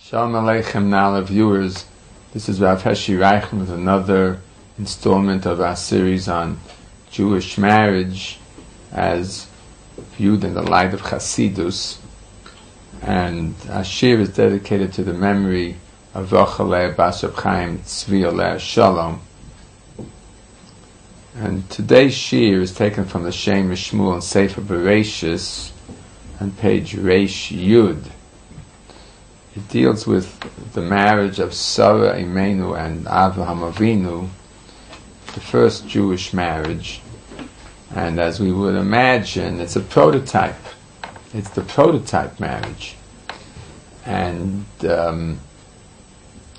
Shalom Aleichem, Nala viewers. This is Rav Heshi Reichen with another installment of our series on Jewish marriage as viewed in the light of Chasidus. And our shir is dedicated to the memory of Rocheleh Bas Reb Chaim Tzvi Aleh Shalom. And today's shir is taken from the Shem Shmuel and Sefer Bereshis on page Reish Yud. It deals with the marriage of Sarah Imenu and Avraham Avinu, the first Jewish marriage. And as we would imagine, it's a prototype. It's the prototype marriage. And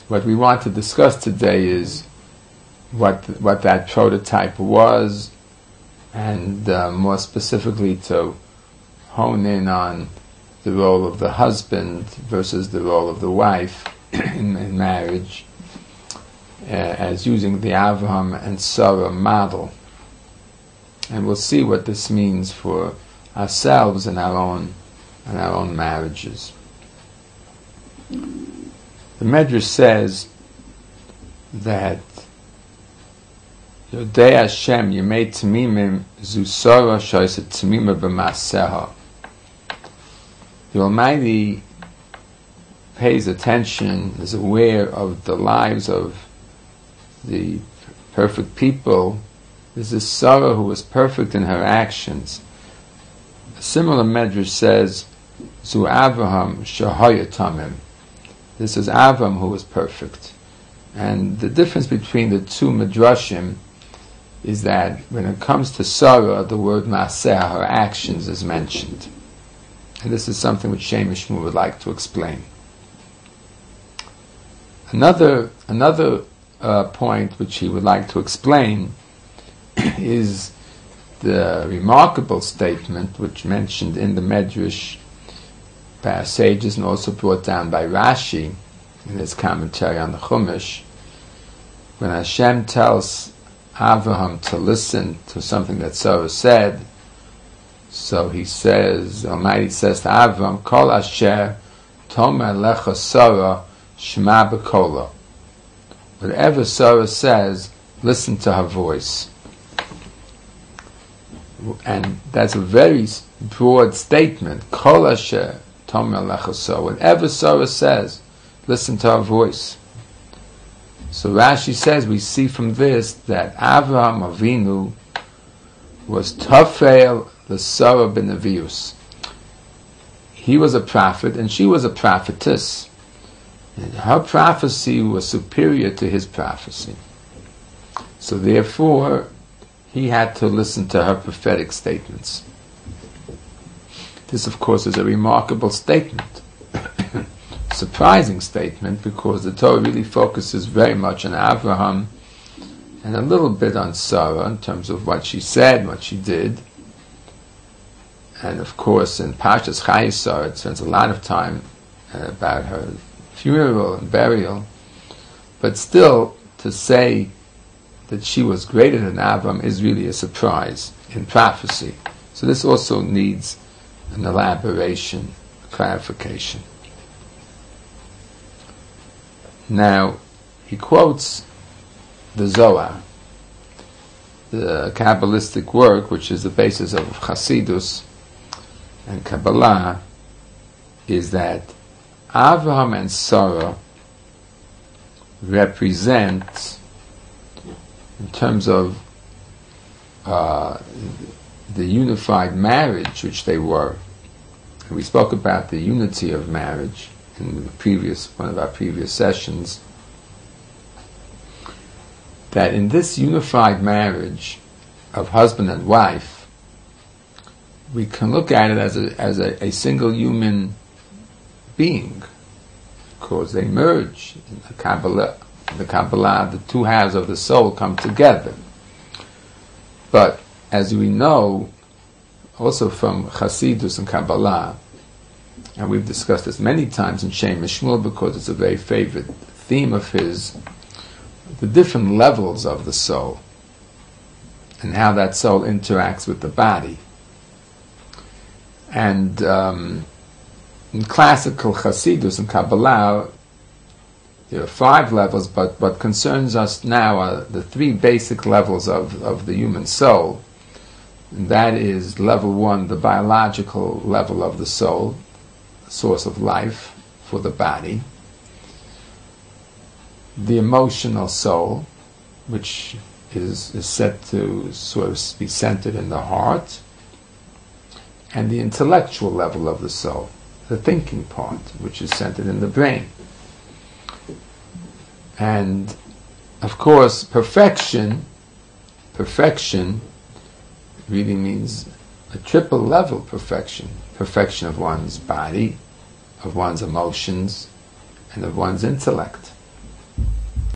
what we want to discuss today is what that prototype was, and more specifically to hone in on the role of the husband versus the role of the wife in marriage, as using the Avraham and Sarah model. And we'll see what this means for ourselves and our own marriages. The Medrash says that Yodei Hashem Yemei Tamimim Zu Sarah Shoyset Tamimah B'Maaseha. The Almighty pays attention, is aware of the lives of the perfect people. This is Sarah who was perfect in her actions. A similar medrash says, Zu Avraham Shahaya Tamim. This is Avraham who was perfect. And the difference between the two medrashim is that when it comes to Sarah, the word Maaseh, her actions, is mentioned. And this is something which Shem Shmuel would like to explain. Another point which he would like to explain is the remarkable statement which mentioned in the Medrash by our sages and also brought down by Rashi in his commentary on the Chumash, when Hashem tells Avraham to listen to something that Sarah said. So he says, Almighty says to Avram, Kol asher tomer lecha Sarah shema b'kola. Whatever Sarah says, listen to her voice. And that's a very broad statement. Kol asher tomer lecha Sarah. Whatever Sarah says, listen to her voice. So Rashi says, we see from this that Avraham Avinu was Tafel the Sarah ben Nevius. He was a prophet and she was a prophetess. And her prophecy was superior to his prophecy. So therefore, he had to listen to her prophetic statements. This, of course, is a remarkable statement. Surprising statement, because the Torah really focuses very much on Avraham and a little bit on Sarah in terms of what she said, what she did. And of course, in Parshas Chayesar, it spends a lot of time about her funeral and burial. But still, to say that she was greater than Avram is really a surprise in prophecy. So this also needs an elaboration, a clarification. Now, he quotes the Zohar, the Kabbalistic work, which is the basis of Chasidus and Kabbalah, is that Avraham and Sarah represent, in terms of the unified marriage which they were. And we spoke about the unity of marriage in one of our previous sessions, that in this unified marriage of husband and wife, we can look at it as a single human being, because they merge in the Kabbalah. The two halves of the soul come together. But as we know, also from Chasidus and Kabbalah, and we've discussed this many times in Shem Shmuel because it's a very favorite theme of his, the different levels of the soul and how that soul interacts with the body. And in classical Hasidus and Kabbalah, there are 5 levels, but what concerns us now are the 3 basic levels of the human soul. And that is level 1, the biological level of the soul, source of life for the body. The emotional soul, which is said to sort of be centered in the heart. And the intellectual level of the soul, the thinking part, which is centered in the brain. And of course, perfection really means a triple level perfection. Perfection of one's body, of one's emotions, and of one's intellect.